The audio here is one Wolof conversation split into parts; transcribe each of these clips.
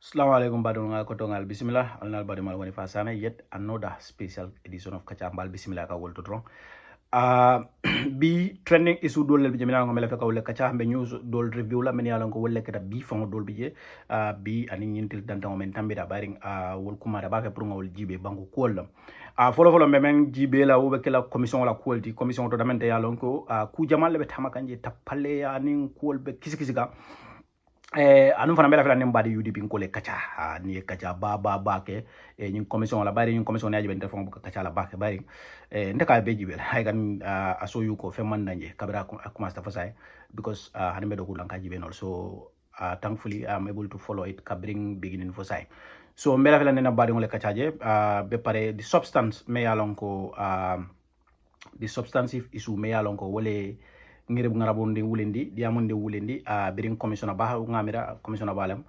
Assalamu alaikum badunga kotongal bismillah alnal badimal woni fasana yet another special edition of Kachaa mbal bismillah ka wolto tron bi trending issue dol bi jamina ngomela fe ka wala Kachaa be news dol review la men yalla ko wolle kata bi fon dol bi je bi ani nyintil danta men tambida baring wol kumara ba ke pour ngol jibe banko kolam folo men jibe la wobe kala commission la quality commission to damente yalla ko ku jamal be tamakanje tapalle ya nin kol be kisikisiga anum fana bela fela nem badi UDP ngole Kachaa ni Kachaa ba ke ñing commission la bari ñing commission yaji ben telefon bu Kachaa la ba ke bari ndeka be jibel hay kan aso yu ko fe man nanje kabira kuma sta fasay because hanbe do kulan ka jibe also thankfully I'm able to follow it kabring beginning for say so mbela fela nena badi ngole Kachaa je be pare the substance me yalon ko the substantive issue me yalon ko wole ngire bu ngarabondi wulendi diamonde wulendi birin commissioner ba ngamira commissioner balam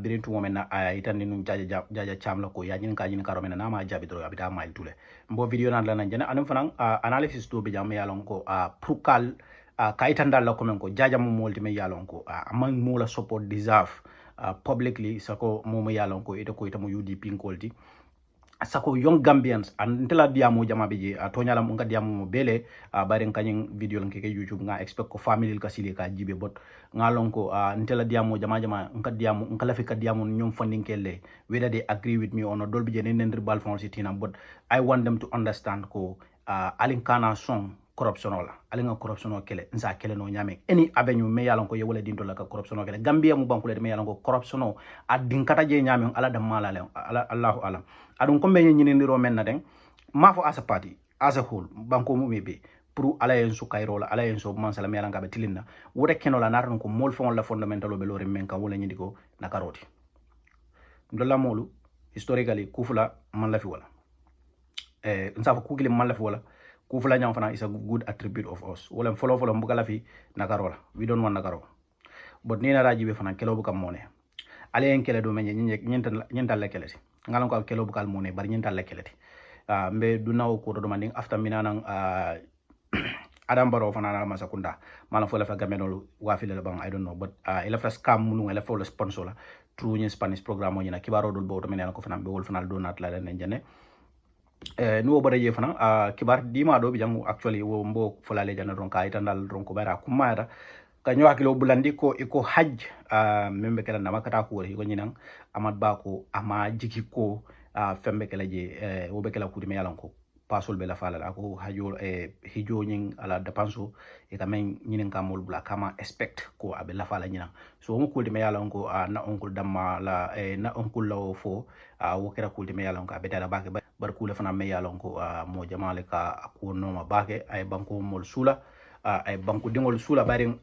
birin tu momena itandi nun jaja cham la ko ya nyin ka karo mena na ma jabi do abita mail tule mbo video nan la nan jana anum fanan analysis to be jam yalon ko prukal ka itanda la ko men ko jaja mo molti me yalon ko amang mo la support deserve publicly sako mo yalon ko ito mo UDP ngolti sako young Gambians antela diamu jama bije atonya lam nga diamu mo bele baren kanyin video lan keke YouTube nga expect ko family ka sile ka jibe bot nga lon ko ntela diamu jama nga diamu nga lafi ka diamu nyom funding kelle whether they agree with me or not dol bije nen bal fon sitina but I want them to understand ko alin kana song corruption la alinga corruption kele nza kele no nyame any avenue me yalon ko yewole dinto la ka corruption kele Gambia mu bankule me yalon ko corruption adin kata je nyame ala da mala le Allahu alam adun ko be nyini ndiro men na den mafo as a party as a whole banko mu mebe pour ala en su kayro la ala en so man sala me yalanga be tilinna wote keno la naran ko mol fon la fondamentalo be lore men ka wala nyindi ko na karoti ndola molu historically kufula man la fi wala nsa ko kugile man la fi wala kufula nyam fana is a good attribute of us wala follow mbugala fi nakarola we don't want nakaro but nina raji be fana kelo bukam mone ale en kele do men nyental la keleti ngalan ko kelo bukal mone bar nyental la keleti mbe dunaw ko do manding after minanan adam baro fana na masakunda mala fo la fa gamenol wa fi le bang I don't know but ila fa scam munu ila fo le sponsor la true in Spanish programme ni na kibaro dol bo to men ko fana be wol fana donat la len jene nuwo bada je fana kibar dima do bi jangu actually wo mbo fulale jana ron ka itandal ron ko bara kumara kanyo hakilo bulandi ko iko hajj membe kala na makata ko wori ko nyinan amad ba ko ama jiki ko fembe kala je wo be kala kudi me yalan ko pasol be la fala ko hajo hijo nyin ala depanso e kamen nyinin kamol bula kama expect ko abe la fala nyinan so mo kudi me yalan ko na onkul damma la na onkul lawo fo wo kera kudi me yalan ko abe dara bake bar kula fana me yalon ko mo jamale ka ko noma bake ay banko mol sula ay banko dingol sula barin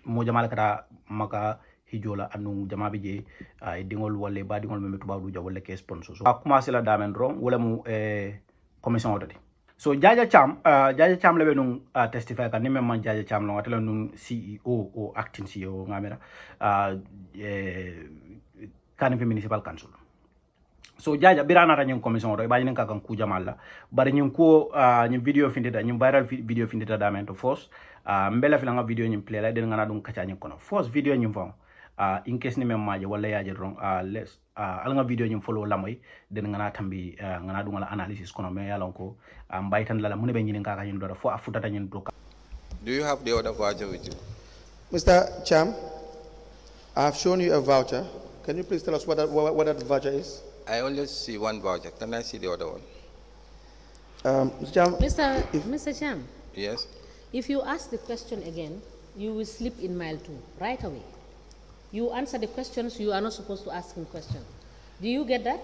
mo jamale kata maka hijola anu jama je ay dingol wolle ba dingol me tuba du jawolle ke sponsor so commencer la damen ron wala mu commission odati so Jaja Cham lebe nun testify kan ni memman Jaja Cham lo watela nun CEO o acting CEO ngamera kan municipal council so Jaja birana ta ñing commission do ba ñing ka kan ku jamal la bari ñing ko ñing video findita ñing viral video findita da men to force mbela fi nga video ñing play la den ngana dum Kachaa ñing kono force video ñing fon in case ni mem maaje wala yaaje ron les al nga video ñing follow lamoy den ngana tambi ngana dum la analysis kono me yalon ko mbaytan la mu ne be ñing ka ka ñing do fo afutata ñing do. Do you have the other voucher with you? Mr. Cham, I have shown you a voucher. Can you please tell us what that voucher is? I only see one voucher. Can I see the other one? Mr. Cham, Mr. Cham. Yes. If you ask the question again, you will slip in mile 2 right away. You answer the questions, you are not supposed to ask him questions. Do you get that?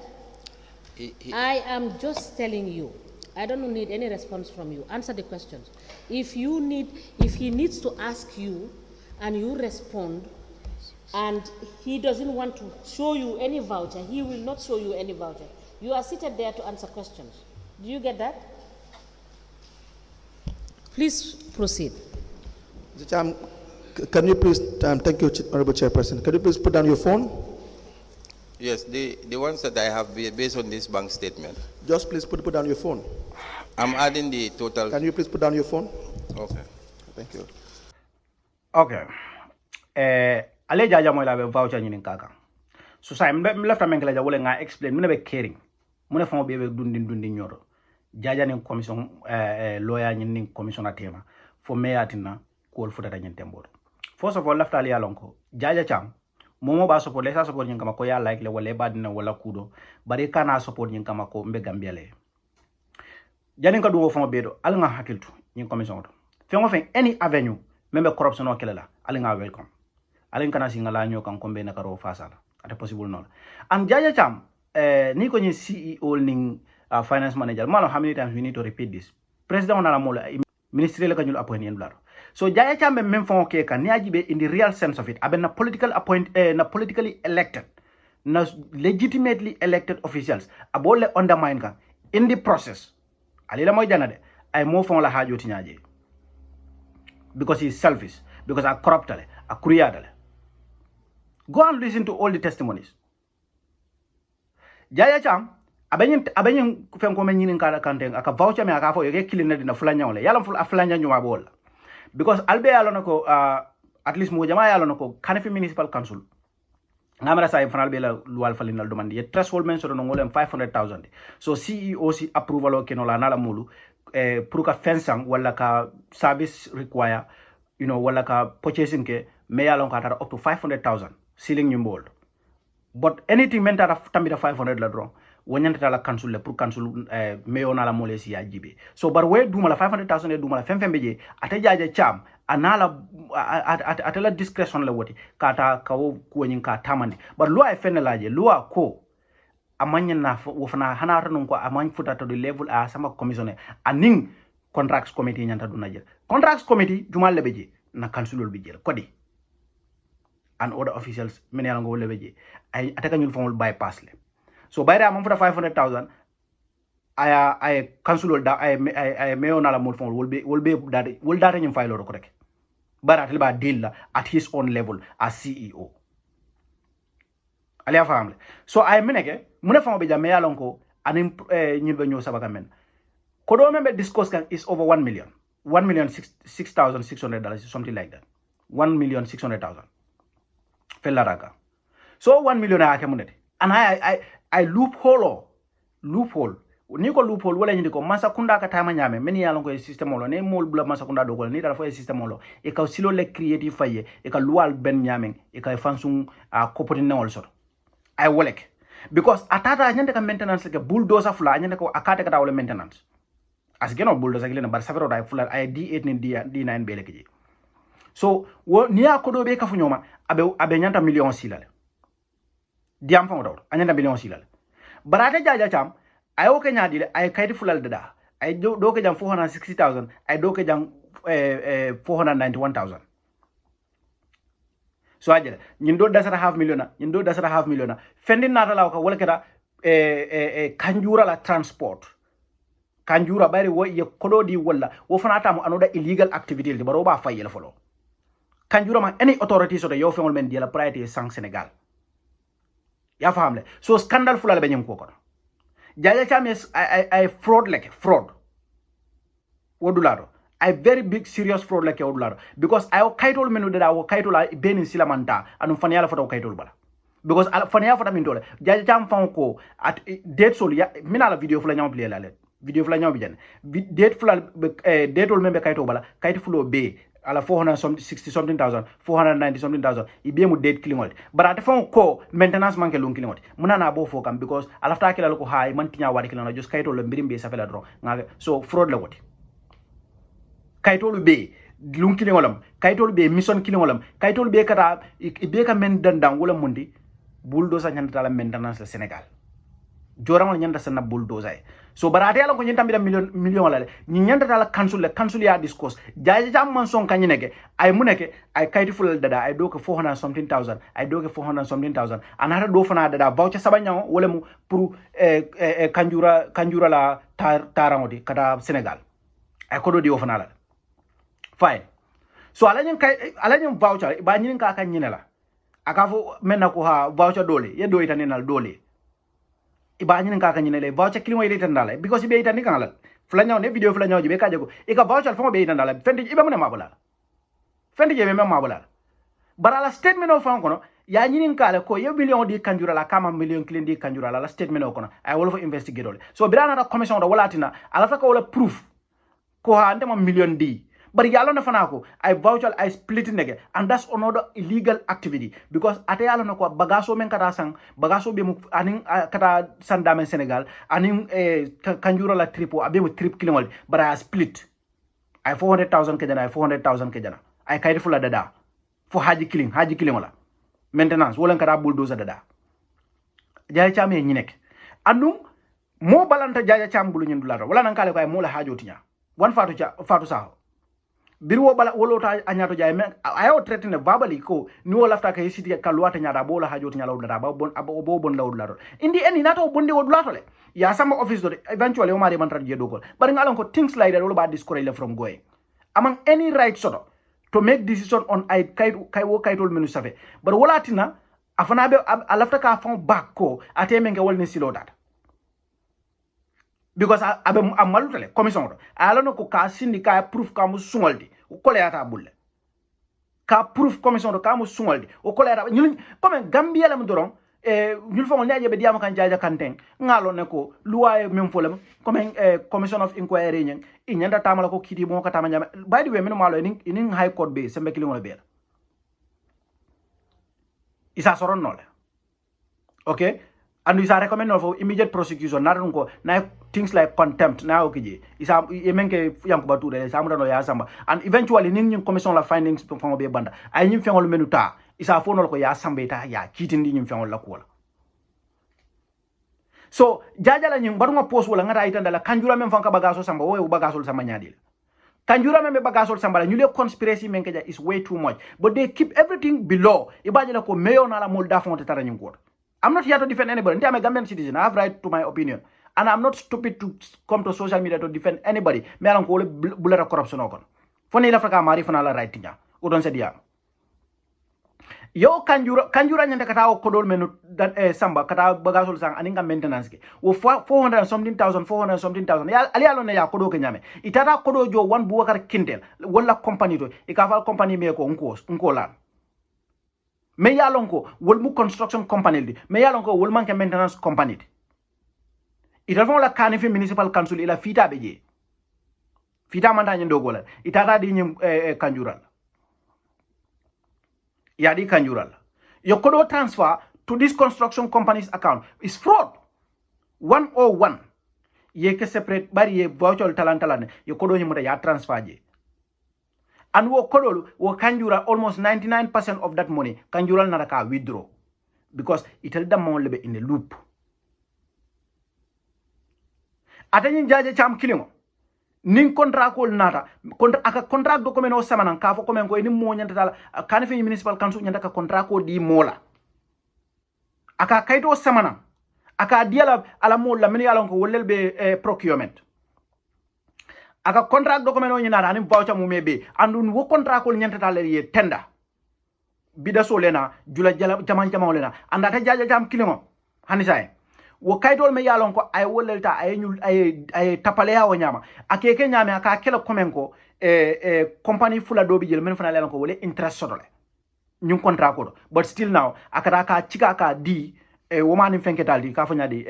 I am just telling you. I don't need any response from you. Answer the questions. If he needs to ask you and you respond, and he doesn't want to show you any voucher, he will not show you any voucher. You are seated there to answer questions. Do you get that? Please proceed. Mr. Cham, can you please, thank you, Honorable Chairperson, can you please put down your phone? Yes, the ones that I have based on this bank statement. Just please put down your phone. I'm adding the total. Can you please put down your phone? Okay. Thank you. Okay. Ale Jaja mo la be voucher ñinin kaka so sa left amen kala wala nga explain mune be caring mune famo be dundi nyoro jaja ni commission lawyer ni commission atema fo meyatina ko futata nyen tembo first of all left ali alonko jaja cham momo ba support lesa support nyin kama ko ya like le wala badina wala kudo bari kana support nyin kama ko mbe gambia le janin ka duwo famo bedo al nga hakiltu nyin commission to fengo fen any avenue membe corruption o kelela al nga welcome al kana singala nyo kan ko be na karo fasala ate possible non and jaja cham ni ko ni CEO ning finance manager malo how many times we need to repeat this president on ala mola ministry le kanyul appoint en blaro so jaja cham même fon ke kan ni ajibe in the real sense of it aben na political na politically elected na legitimately elected officials abole undermine kan in the process alila moy janade ay mo fon la hajoti nyaaje because he is selfish because a corruptale a kuriyadale go and listen to all the testimonies jaja cham abenyin fen ko men nyinin kala kanten aka voucher me aka fo yoge kilina dina fulanya wala yalla ful aflanya nyuma bol because albe yalla nako at least mo jama yalla nako kanafi municipal council ngamara say fanal be la luwal falinal demande ye threshold men so no ngolem 500,000 so CEO si approval o kenola nala mulu pour ka fensang wala ka service require you know wala ka purchasing ke me yalla ko atara up to 500,000 ceiling nyumbol but anything mentata tambita 500 la drone wonyanta la council le pour council meyona la mole si yajibe so bar we duma la 500,000 e duma la fembe je ata jaja cham anala atala discretion le woti kata kawo ko nyin ka tamandi bar loi e fenelaje loi ko amanya na wo fana hanata non ko amany futa to the level a sama commissioner aning contracts committee nyanta duna je contracts committee duma le beje na council bi jel kodi and other officials many along le beje ay ataka ñul fomul bypass le so bayra am futa 500,000 ay council da ay meona la mul fomul wol data ñum faylo ko rek baratel ba deal la at his own level as CEO ali afamle so ay meneke mune famo be jamme yalon ko anim ñul be ñoo sabaka men ko do membe discuss kan is over 1 million $6,600 something like that 1,600,000 fellaraka so 1 million ake munete and I loophole ni ko loophole wala ñindi ko masa kunda ka tama ñame men yalon ko system lo ne mol bula masa kunda do ko ni dara fo system lo e ka silo le creative faye e ka lual ben ñamen e ka fansung a kopoti newol sot ay wolek because atata ñande ka maintenance ke bulldozer fula ñande ko akate ka dawle maintenance as geno bulldozer ke le bar safero day fula ay D8 ni D9 bele ke so ni akodo be ka fu ñoma abe ñanta million silale diam fa do anyanta million silale barate jaja cham ay o ke nyaadi le ay kayti fulal dada ay do ke jam 460,000 ay do ke jam 491,000 so ajere ñin do dasara half million fendi nata law ka wala keda kanjura la transport kanjura bari wo ye kodo di wala wo fanata mo anoda illegal activity de baro ba fayel folo kanjura ma any authority so de yo fengol men di la priority sang Senegal ya fahamle so scandal fulal be ñim ko ko jaja cham ay fraud wodulado ay very big serious fraud like wodulado because ay kaytol menu de da wo kaytola benin silamanta anu fanyala foto kaytol bala because fanyala foto min dole jaja cham fan ko at date sol ya minala video fula ñam play la video fula ñam bi jan date fula date ol membe kayto bala kayto fulo be ala 460 something thousand 490 something thousand ibe mu date kilingol bara te fon ko maintenance manke lon kilingol munana bo fo kam because ala ta kila ko hay man tinya wadi kilana just kayto lo mbirim be safela dro nga so fraud la woti kayto lu be lon kilingolam kayto lu be mission kilingolam kayto lu be kata be ka men dandang wala mundi bulldozer nyanta la maintenance la Senegal joramal nyanta sana bulldozer so barate ala ko nyanta million la ni nyanta la council ya discourse jaje jam man son kanyineke ay muneke ay kayti fulal dada ay do ko 400 something thousand ay do ko 400 something thousand anata do fana dada voucher sabanya wala mu pour kanjura la tarangodi kata Senegal ay ko do di fana la fine so ala nyum voucher ba nyin ka kan nyinela akafo menna ko ha voucher dole ye do itanenal dole iba ñin ka kanyine le voucher kilimo ile tandala because ibe itani kanala flanya ne video flanya jibe ka jago e ka voucher fo be itandala fendi ibe mun mabula fendi je me mabula bara la statement of fan kono ya ñinin kala ko ye million di kanjura la kama million clean di kanjura la statement o kono ay wala fo investigate ole so birana da commission do walatina ala ta ko wala proof ko ha ndema million di but yalo na fanako I voucher I split nege and that's another illegal activity because ate yalo na ko bagaso men kata sang bagaso be mu anin kata sandame Senegal anin kanjura la tripo abe mu trip kilingol but I split I 400,000 kejana I 400,000 kejana I kayde fula dada for haji killing wala maintenance wala kata bulldozer dada Jaja Cham e ñinek andum mo balanta Jaja Cham bulu ñin dulata wala nan kale ko ay mo la hajo tinya wan fatu saho birwo bala wolota anyato jay men ayo traité ne babali ko ni wala lafta kay siti ka luwata nyaada bo la hajo tinya lawda ba bon bo bon lawdu laro indi eni nato bonde wo dulato le ya sama office do eventually o mari man tan je dogol bari ngalon ko things like that wala ba discourage from going among any right soto to make decision on I kaytol menu safe but wala tina afana be alafta ka fon back ko ateme nge wol ni silo data because abe amalutale commission do alano ko ka syndicat proof ka mu sungoldi o koleyata bulle ka proof commission do ka mu sungoldi o koleyata ñul comme Gambia lam doron ñul fo ñaje be diama kan Jaja Kanteng ngalo ne ko loi même folem comme commission of inquiry ñen i ñanda tamala ko kiti mo ka tamanya by the way men malo in high court be sembe kilimo be isa soron nole okay and we recommend for immediate prosecution not ko na things like contempt na okije isa yemenke yankuba toure samuda no ya samba and eventually nin commission la findings from be banda ay nyim fengol menuta isa fonol ko ya sambeta ya kitindi nyim fengol la ko so Jaja la nyim baruma post wala ngata itanda la kanjura men fanka bagaso samba wo bagaso samba nyadil kanjura men be bagaso samba la nyule conspiracy men keja is way too much but they keep everything below ibaje la ko meyo na la mol da fonte tara nyim ko I'm not here to defend anybody. I'm a Gambian citizen. I have right to my opinion. And I'm not stupid to come to social media to defend anybody. Me alan ko bulera corruption okon. Foni la fraka mari fona la right tinya. Udon se dia. Yo kanjura nyanda kata o kodol menu samba kata bagasol sang aninga maintenance ke. Wo 400 something thousand. Ya ali alone ya kodo ke nyame. Itata kodo jo one buwakar kintel wala company to. Ikafal company me ko nko lan. Me yalonko wol mu construction company di me yalonko wol manke maintenance company di ita fon la kanifi municipal council ila fita beje fita manda nyi ndogola itata di nyi kanjural ya di kanjural your kodo transfer to this construction company's account is fraud 101 ye ke separate bari ye voucher talantalane your kodo nyi muta ya transfer je and wo kodolu wo kanjura almost 99% of that money kanjura naraka withdraw because itel damon lebe in a loop atani Jaja Cham kilimo nin contract ko nata aka contract document o samanan ka fo komen ko ni mo nyanta dala kan fi municipal council nyanta ka contract ko di mola aka kayto samanan aka diala ala mola min yalon ko wollel be procurement aka contract document o nyina ani voucher mu mebe andun wo contract ko nyanta tale ye tenda bida solena jula jaman lena anda ta Jaja Cham kilimo hanisay wo kaytol me yalon ko ay wolelta ay nyul ay tapale ya o nyama akeke nyame aka kela komen ko company fula dobi jël men fana lelan ko wole interest sodole ñun contract ko but still now akata ka chika ka di womani fenketal di ka fanya di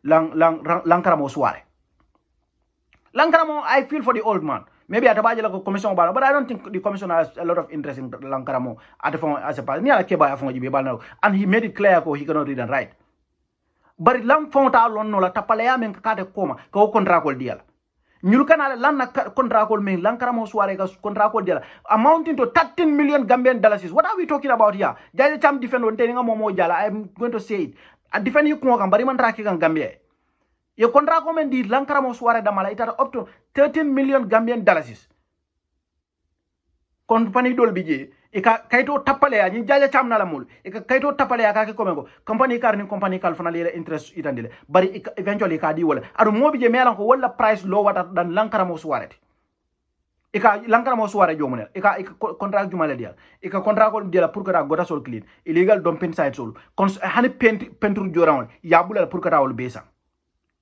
lankaramo soirée Lankaramo, I feel for the old man. Maybe at a budget like a commission, but I don't think the commission has a lot of interest in Lankaramo at the phone as a part. And he made it clear he cannot read and write. But Lam found out on Nola Tapalea men kate coma, go contractual deal. Nyulkana Lana contractual men, Lankaramo Suaregas contractual deal, amounting to 13 million Gambian dollars. What are we talking about here? Jaja Cham defend on telling a Momo Jala. I'm going to say it. I defend you Kumokam, Bariman Raki and Gambia. Your contract comment di Lankaramo Suare Damala, it had up to 13 million Gambian dollars. Company dol bije, ika kaito tapale ni Jaja Cham nalamul, ika kaito tapale akake komengo, company car ni company kal fanale interest itandile, but eventually ka di wala. Adu mo bije melan ko wala price lower than Lankaramo Suare. Ika Lankaramo Suare jomune, ika contract jumale dia, ika contract ko dia pour que da gota sol clean, illegal dumping site sol, hani peinture jorawol, yabula pour que da wol besa.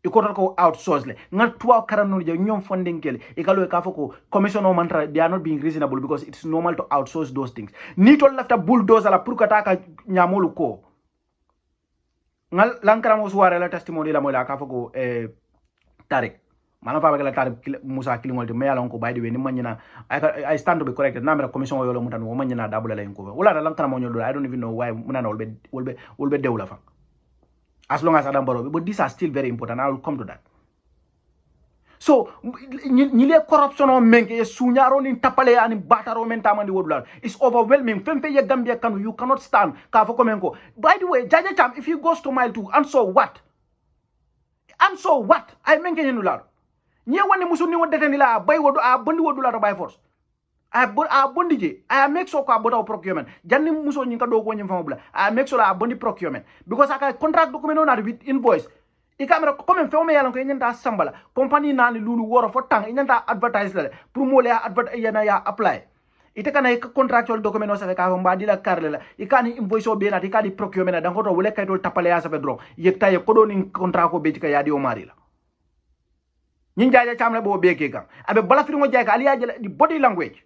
ikotal ko outsource le ngal tuwa karano je ñom funding kele ikalo ka foko commission o mantra they are not being reasonable because it's normal to outsource those things ni tol lafta bulldozer la pour kata ka ñamolu ko ngal lankara mo suware la testimony la mo la ka foko tarik mana fa bagala tarik musa kilingol de mayalon ko baydi we ni manyina I stand to be corrected na mera commission yolo mutan wo manyina dabula la ko wala la lankara mo nyol I don't even know why munana wolbe dewla fa as long as Adam Barrow, but these are still very important. I will come to that. So, nile corruption on menke sunyaro ni tapale ani bataro mentamandi wodula. It's overwhelming. Fempe ye Gambia kanu you cannot stand. Kafo komenko. By the way, Jaja Cham, if he goes to mile 2, and so what? And so what? I menke yenula. Nye wani musuni wodetenila bay wodu a bondi wodula by force. I bondije I make so ko about procurement janni muso nyi ka do ko nyim famabla I make so la bondi procurement because aka contract document on with invoice e camera comme fewme yalan ko nyanta sambala company nani lulu woro fo tang nyanta advertise la pour mo le advert yana ya apply ite kana contractual document o sa ka ko mbadi la karle la e kani invoice o be na e kani procurement dan ko to wole kaytol tapale ya sa be dron yekta ye ko do ni contract ko be ka yadi o mari la nyin Jaja Cham la bo be ke kan abe bala firmo jay ka aliya di body language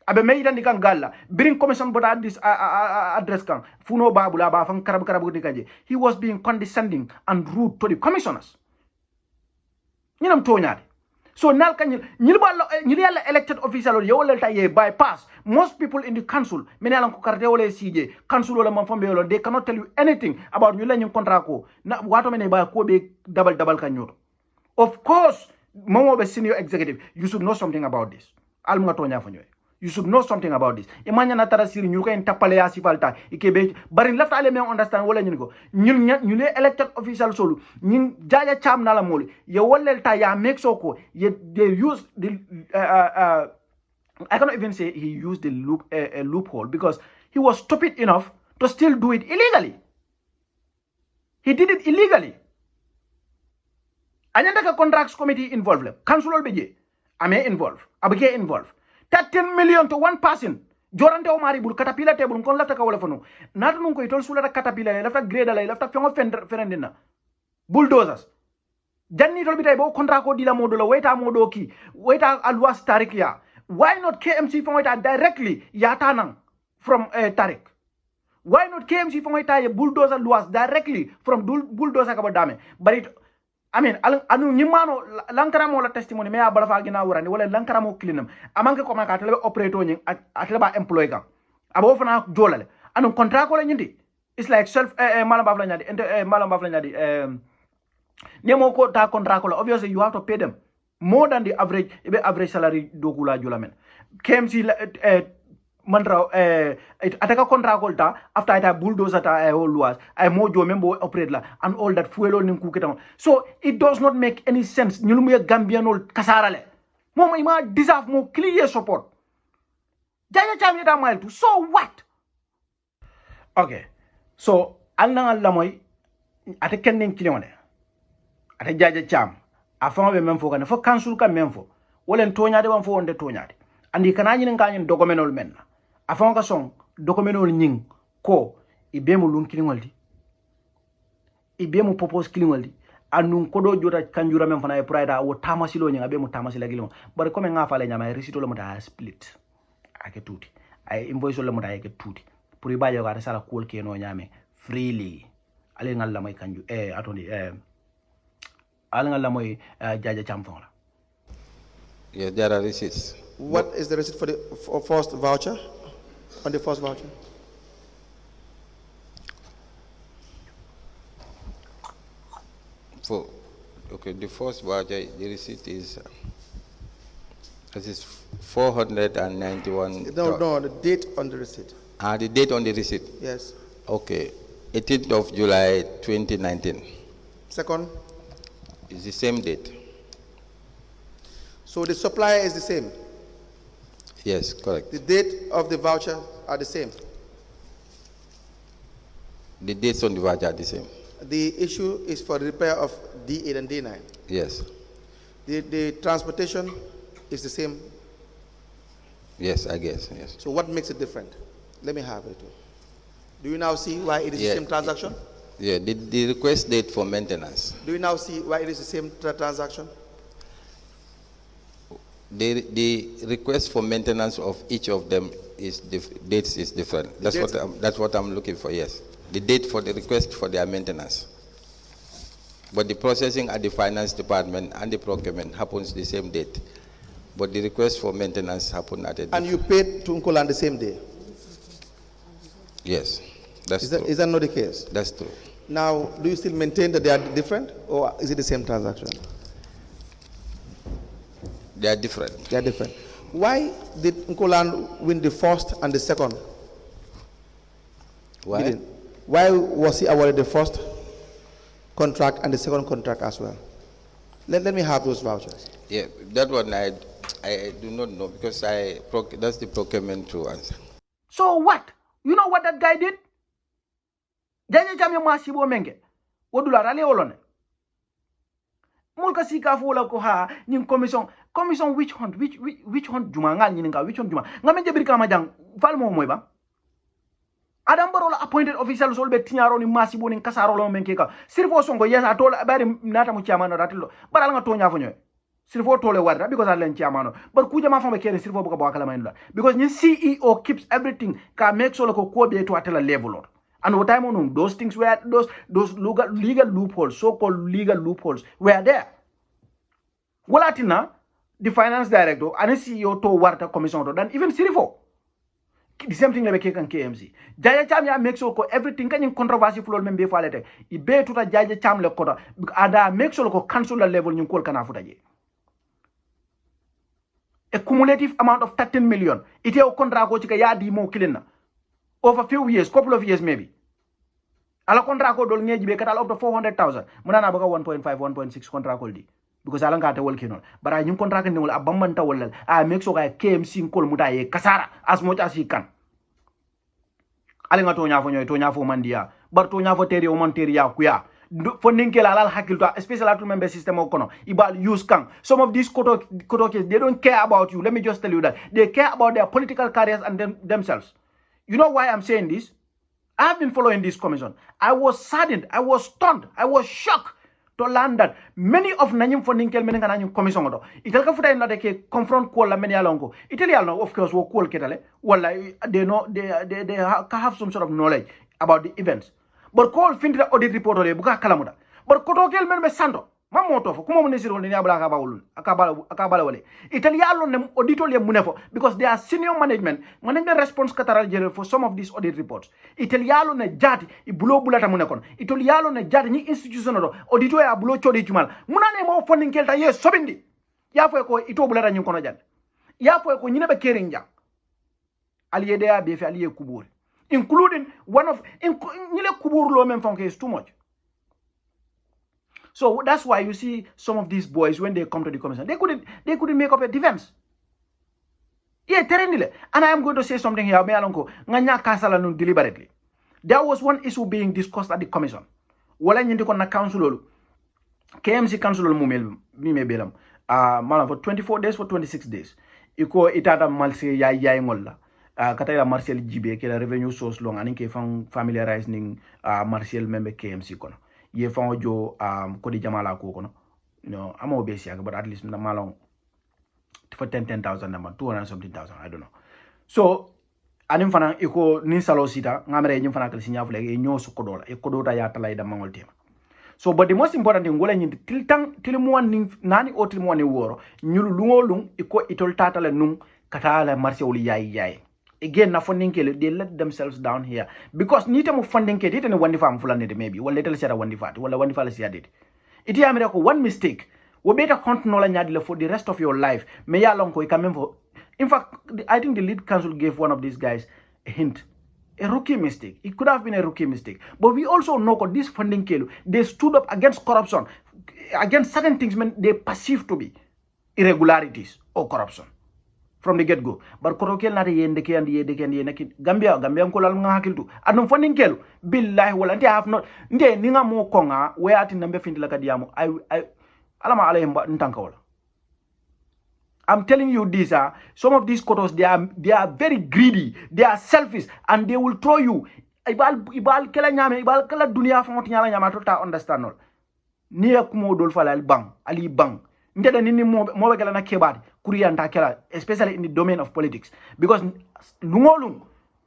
abe meida ndi kan galla bring commission bota this address kan funo babula ba fan karab di kaje he was being condescending and rude to the commissioners ñinam toñade so nal kan ñil yalla elected official yo lelta ye bypass most people in the council menalan ko carte wala CJ council wala man fambe they cannot tell you anything about ñu lañu contrat ko na wato mene ba ko be double kan ñoto of course momo be senior executive you should know something about this al nga toña fa ñoy you should know something about this imanya na tara siri nyuko en tapale ya sifalta ikebe bari lafta ale me understand wala nyuko ñu le elected official solu ñin Jaja Cham na la mol ye wolel ta ya make so ko they use the I cannot even say he used the loophole because he was stupid enough to still do it illegally. He did it illegally. Anyanda ka contracts committee involved council ol beje ame involved abike involved 13 million to one person jorante o mari bul katapila tebul kon lafta ka wala fonu nata nun ko itol sulata katapila lafta grade la lafta fengo ferendina bulldozers janni tol bitay bo contrat ko dila modo la wayta modo ki wayta alwas tarik ya why not KMC from wayta directly yata nang from tarik why not KMC from wayta bulldozer luas directly from bulldozer ka badame but it I mean, anu nyimano lankara mo la testimony me abala fa gina wurani wala lankara mo cleanam amanke ko man ka tele operator nyi atele ba employee kan abo fana jolale anu contract ko la nyindi it's like self malam bafla nyadi nemo ko ta contract ko la obviously you have to pay them more than the average salary dokula jolamen KMC mantra ataka contract ko ta after ita bulldozer ta luas ay mojo membo operate la and all that fuelo nin ku ketam so it does not make any sense ñulum ye gambianol kasarale mom ima deserve mo clear support Jaja Cham yeta mile to so what okay so alna la moy ate kenen kilone ate Jaja Cham afan be men fo kan fo council kan men fo wolen toñade wan fo wonde toñade andi kanani nganyin dogomenol men afan ka son documentol nying ko ibemu lun kilingoldi ibemu propose kilingoldi anun kodo jota kanjura men fana e prida wo tamasilo nyinga be mu tamasila gilingo bare comme nga fale nyama recito le muta split ake tuti ay invoice le muta ake tuti pour ibaje ko sala kol ke no nyame freely ale ngal la may kanju atondi ale ngal la moy Jaja Cham fon la yes there are receipts. What is the receipt for the first voucher? On the first voucher? The first voucher, the receipt is this is 491. No, the date on the receipt. The date on the receipt. Yes. Okay, 18th of July 2019. Second. It's the same date. So the supplier is the same. Yes, correct. The date of the voucher are the same. The dates on the voucher are the same. The issue is for the repair of D8 and D9. Yes. The transportation is the same. Yes, I guess. Yes. So what makes it different? Let me have it. Do you now see why it is the same transaction? Yeah, the request date for maintenance. Do you now see why it is the same transaction? The request for maintenance of each of them is dates is different. That's what I'm looking for. Yes, the date for the request for their maintenance. But the processing at the finance department and the procurement happens the same date. But the request for maintenance happened at a different. And you paid to Nkola the same day? Yes, that's true. Is that not the case? That's true. Now, do you still maintain that they are different, or is it the same transaction? They are different. They are different. Why did Nkola win the first and the second? Why? Why was he awarded the first contract and the second contract as well? Let me have those vouchers. Yeah, that one I do not know because that's the procurement to answer. So what? You know what that guy did? Jaja Cham masibo menge. Wodula rale olone. Mulka sika fola ko ha nim commission which hunt juma ngal nyinga which hunt juma ngamenje birka majang fal mo moy ba Adam Barola appointed officials all be tinyaro ni masibo ni kasaro lo menke ka sirfo songo yes atol bari nata mu chamano ratilo baral nga tonya fo nyoy sirfo tole wadra because alen chamano but kuja ma fama kere sirfo buka bakala mayndula because ni CEO keeps everything ka make sure ko ko be to atela level and what time on those things were those legal loopholes, so-called legal loopholes were there. Walatina, the finance director and the CEO to Warta Commission then even Sirifo. The same thing like KMC. Jaja Cham ya make sure ko everything can controversy flow membe falete. Ibe to the Jaja Cham le kota and make sure ko cancel the level you call kana futaje. A cumulative amount of 13 million. Ite o contract ko chika ya di mo kilena. Over few years, couple of years maybe. Ala contract ko dol ngeji be katal up to 400,000. Munana baka 1.5, 1.6 contract ko di. Because ala ngata wol kinol. Bara nyum contract ni wol abamanta wol I make sure ka KMC kol muta ye kasara as much as he can. Ale ngato nya fo nyoy to nya fo mandia. Bar to nya fo teri o man teri ya kuya. Funding ke la hakil to especially to member system o kono. Ibal use kan. Some of these koto they don't care about you. Let me just tell you that. They care about their political careers and themselves. You know why I'm saying this? I've been following this commission. I was saddened, I was stunned, I was shocked to learn that many of Nanyum funding Kelmen and commission. Italka Futa in the confront call la many alongo. Italiano, of course, will call Ketale. Well, they know they have some sort of knowledge about the events. But call Fintra audit report or Buka Kalamuda. But Koto Kelmen Mesando. Mamoto for kuma munisiro ni abla akabala wale Italiano nem auditor le munefo because they are senior management response kataral jere for some of these audit reports Italiano ne jati I bulo bulata munekon Italiano ne jati ni institution do auditor ya bulo chodi jumal munane mo funding kelta yes sobindi ya fo ko ito bulata nyin kono jande ya fo ko nyine be kerinja allié de be fi allié kubur including one of nyile kubur lo même fonke is too much. So that's why you see some of these boys when they come to the commission, they couldn't make up a defense. Yeah, terribly. And I am going to say something here. Deliberately. There was one issue being discussed at the commission. Wala nyindi kon na council KMC council for 24 days for 26 days. Iko itata malse ya ngolla. Kataya Marcel Jibe ke la revenue source long aninke familiarize ning Marcel member KMC kono. Ye fan jo kodi jamala ko kono no amo be siaga but at least na malong for 10,000 number 200 something thousand I don't know so anim fana iko nin salo sita ngamere nyim fana kal sinya fule e nyoso kodola e kodota ya talay da mangol tema so but the most important thing ngola nyindi tilmuwan nin nani o tilmuwan ni woro nyulu lungolung iko itol tatala nung katala marché woli yayi again na funding ke they let themselves down here because nita mu funding ke tete ne wandi fam fulane maybe wala tel sera wandi fat wala wandi fala sia det iti amira ko one mistake wo beta count no la nyadi for the rest of your life me ya long ko e quand for in fact I think the lead council gave one of these guys a hint, a rookie mistake. It could have been a rookie mistake, but we also know that this funding kelu they stood up against corruption, against certain things they perceive to be irregularities or corruption from the get-go. But korokel na yendeke and yendeke Gambia ko lal nga hakiltu anum funding kelu billahi wala nti have not nde ninga mo konga we ati nambe findila kadiamo I alama alayhim ntanka wala. I'm telling you this, some of these kotos, they are very greedy, they are selfish, and they will throw you ibal kala nyame ibal kala dunia fonti nyala nyama to ta understand nol ni yakumo dol fala ali bang ndeda nini mo be kala na kebadi kuriyanta kala especially in the domain of politics because lungolung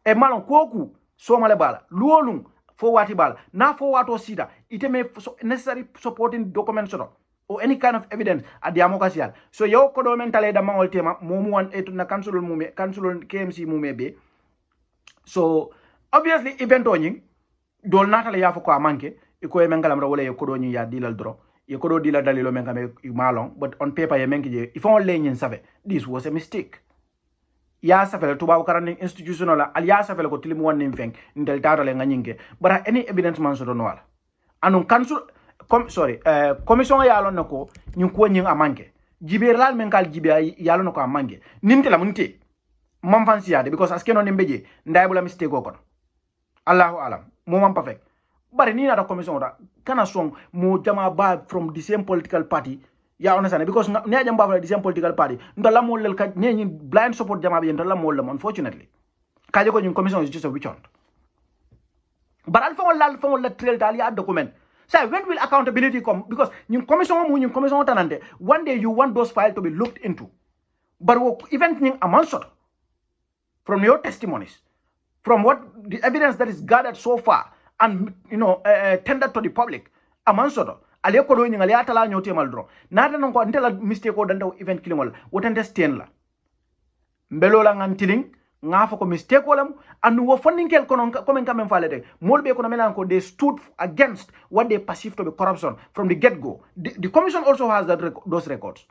e malon koku so male bala luolung fo wati bala na fo wato sida ite me necessary supporting documents or any kind of evidence at the amokasial so yo ko do mentale da mangol tema momu wan etu na councilol KMC mume be so obviously event onying dol natale ya fo ko manke iko e mengalam ra wala yo ko do nyi ya dilal dro yo ko do dilal dalilo men kame malon but on paper ye menki je if on lenyin save this was a mistake ya safele tuba karani institutional al ya safele ko tilim wonnim feng ndel tatale nganyinge but any evidence man so do wala anun council commission ya lon nako nyin ko nyin amanke jiberal men kal jibe ya lon ko amanke ninte la munte mam fansiyade because askeno nimbeje ndaybula mistake ko Allahu alam mo mam perfect bari ni na da commission da kana song mo jama ba from the same political party ya understand because ne jam ba from the same political party ndala mo lel ka ne blind support jama bi ndala mo lem unfortunately kaje ko nyin commission is just a witch hunt but al fa la trail dal ya document. So when will accountability come? Because you commission tanante, one day you want those files to be looked into. But even a month from your testimonies, from what the evidence that is gathered so far and tendered to the public, a month aleko do nyinga ya tala nyote maldro. Nada nko ntela mistake ko danda event kilingol. Wotende stain la. Mbelo la ngantiling nga ko mistake wala and wo funding kel kono comme quand fale de molbe ko melan ko they stood against what they perceive to be corruption from the get go the commission also has those records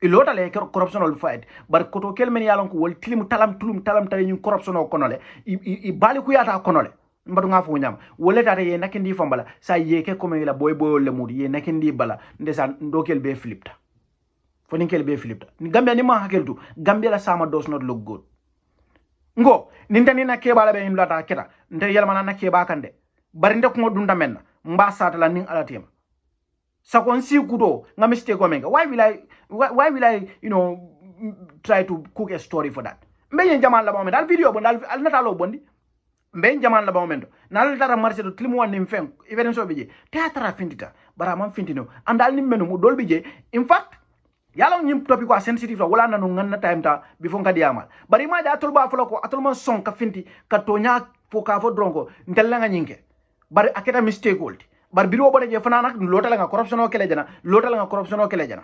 ilota le corruption will fight but ko to kel men yalon ko wol tilim talam tare ñu corruption o konole i bali ku yata konole mbadu nga fu nyam woleta ye nakindi fambala sa yeke ko men la boy le mudi ye nakindi bala ndesan ndokel be flipta foninkel be Philip ni Gambia ni ma hakeltu Gambia la sama does not look good ngo nintani na keba la be imlata keta nte yelma na keba kande bari nde ko dunda menna mba sata la ning alatema sakon si kudo nga mistake ko menga why will I try to cook a story for that mbe jaman la ba dal video bon dal al natalo bondi mbe jaman la ba momento nal dara marché do klimu wan nim fen evidence obije teatra fintita bara mam fintino andal nim menu mu dol bije in fact yalo nyim topic ko sensitive la wala nanu nganna time ta before ngadi amal bari ma da tolba folo ko atolma son ka finti ka tonya fo ka fo drongo ndella nga nyinke bari aketa mistake wolti bari biro bode je fana nak lotala nga corruption o kele jana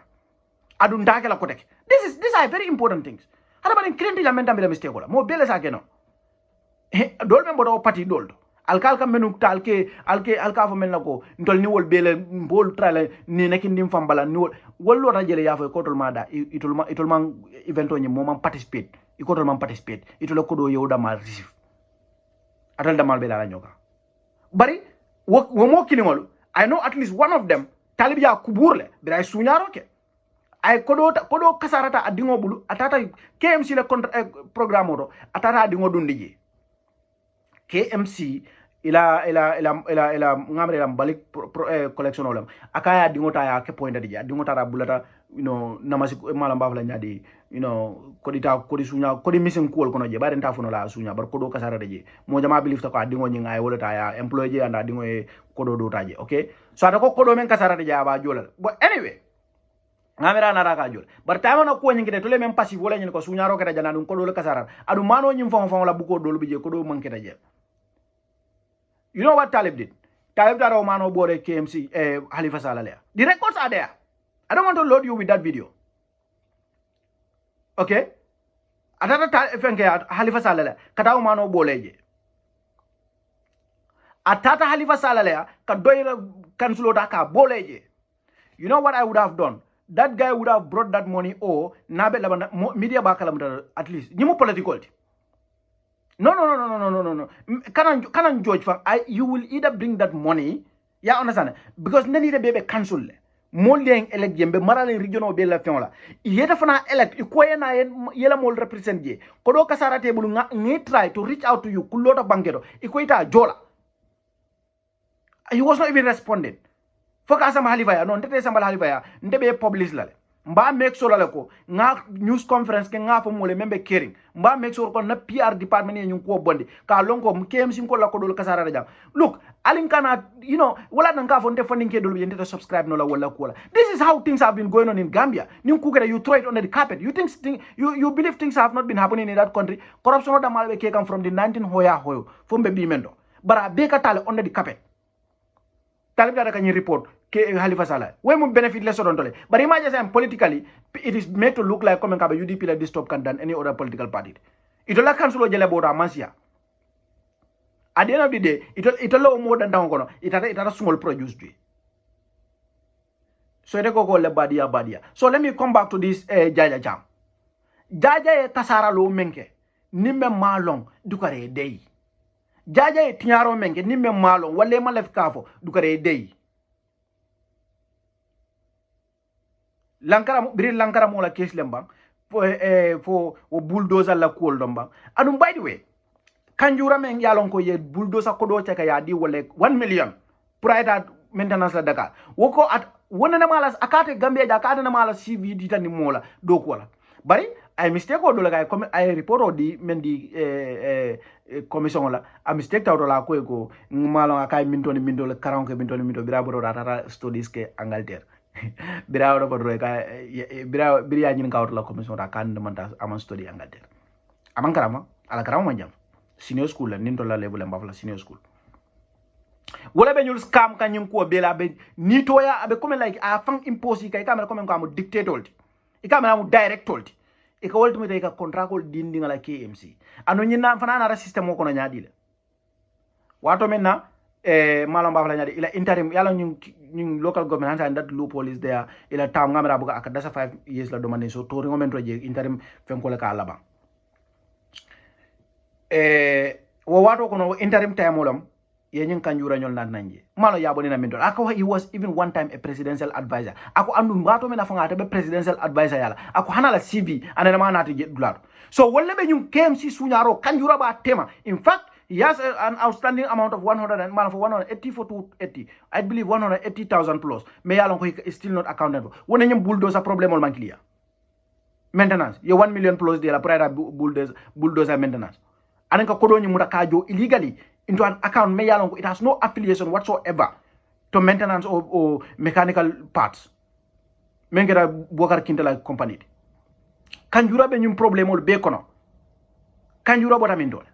adu ndake la kotek these are very important things hada bari krenti la menta bi mistake wala mo bele sa keno dol men bodo parti doldo alkal kam menu alka fo men nako ndol ni wol bele bol trale ni nakindim fambala ni wol rajele ya fo ko tol mada itol man evento ni mo man participate ikotol man participate itol ko do yewda mal receive atal damal be la nyoka bari wo mo kilingol I know at least one of them talibya kuburle biray sunyaro ke ay kodo kasarata adingo bulu atata KMC le programme do atata adingo dundiji KMC ila ngamre ila balik collection olam akaya dingota ya ke point dija dingota ra bulata namasi mala mbafla nyadi kodi sunya kodi mission kool kono je bare nta funo la sunya bar kodo kasara deje mo jama bilifta ko dingo nyi ngay wolata ya employee je anda dingo e kodo do taje okay so ada ko kodo men kasara deje aba jolal but anyway ngamera na raka jol bar tama na ko nyi ngide to le men passif wala nyi ko sunya ro kata jana dum kodo le kasara adu mano nyi fon la bu ko do bije kodo man keta je. You know what Talib did? Talib Daromano bought a KMC, Halifa Saleh. The records are there. I don't want to load you with that video. Okay? Atata Halifa Saleh, Kataumano Boleje. Atata Halifa Saleh, Kadoila Kansulotaka Boleje. You know what I would have done? That guy would have brought that money or Nabe media bakalam at least. Nimo political. No. Can George you will either bring that money, yeah, understand? Because then it be cancel. Molding elect yembe marale regional be la fiola. Yeta fana elect ikoye na yela mol represent je. Kodo kasara table ngi try to reach out to you kulota bankero. Ikoita jola. He was not even responding. Foka sama halifaya no ndete sama halifaya ndebe publish lale. mba make sure la ko nga news conference ke nga fo mole membe caring mba make sure ko na PR department ye nyun ko bondi ka lonko KMC ko la ko dol kasara da jam look alin kana wala nan ka fo nte funding ke dol yente to subscribe no la wala ko la this is how things have been going on in Gambia nin ku you throw it under the carpet you believe things have not been happening in that country corruption da malbe ke come from the 19 hoyo fombe bi mendo bara be ka tale under the carpet talib da kan report ke Halifa Sallah we mu benefit le sodon tole but imagine politically it is made to look like coming kaba UDP like this top can than any other political party itola council jele boda mansia at the end of the day itola more than down kono itata small produce do so ede ko le badia so let me come back to this Jaja Cham Jaja e tasara lo menke nimme malong dukare dey Jaja e tinyaro menke nimme malong wale malef kafo dukare dey lankara mo la case lembang for bulldozer la cool domba adum by the way kanjura men yalon ko ye bulldozer ko do cheka ya di wala 1 million private maintenance la Dakar woko at wona na mala akate Gambia ja akate na mala CV di tan mola do ko la bari ay mistake o do la kay comme ay report o di men di commission la a mistake taw do la ko malo akay minto la 40 minto bira bodo data studies ke Angleterre bira wala ko roy ka bira nyin ka la commission da kan demanda aman study Angleterre aman karama ala karama manjam senior school la ninto la level mbafla senior school wala be ñul scam kan ñum ko bela be ni toya abe comme like a fang impose kay kamera comme ko am dictator e kamera mu director e ko wolto mi ka contract ko dindi ngala KMC anu ñina fana na system ko no ñaadi la wato menna malom bafla ñaadi ila interim yalla ñun local government and that loophole is there ila tam ngamera buga akada sa 5 years la domane so to ringo men roje interim fen ko la ka laba wo wato ko no interim time olam yenyin kanjura nyol nan nanje malo yabo na mendo ako he was even one time a presidential advisor ako andu wato mena fanga be presidential advisor yala ako hanala CV anana manati get dollar so wolle be nyum KMC sunyaro kanjura ba tema in fact he has an outstanding amount of 180 for 280 I believe 180,000 plus me yalon ko is still not accounted for wona nyum bulldozer problem ol man clear maintenance yo 1 million plus de la private bulldozer maintenance anaka kodo nyum mutakajo illegally into an account me yalon it has no affiliation whatsoever to maintenance or mechanical parts mengera bokar kintala company kanjura be nyum problem ol be kono kanjura bota min dole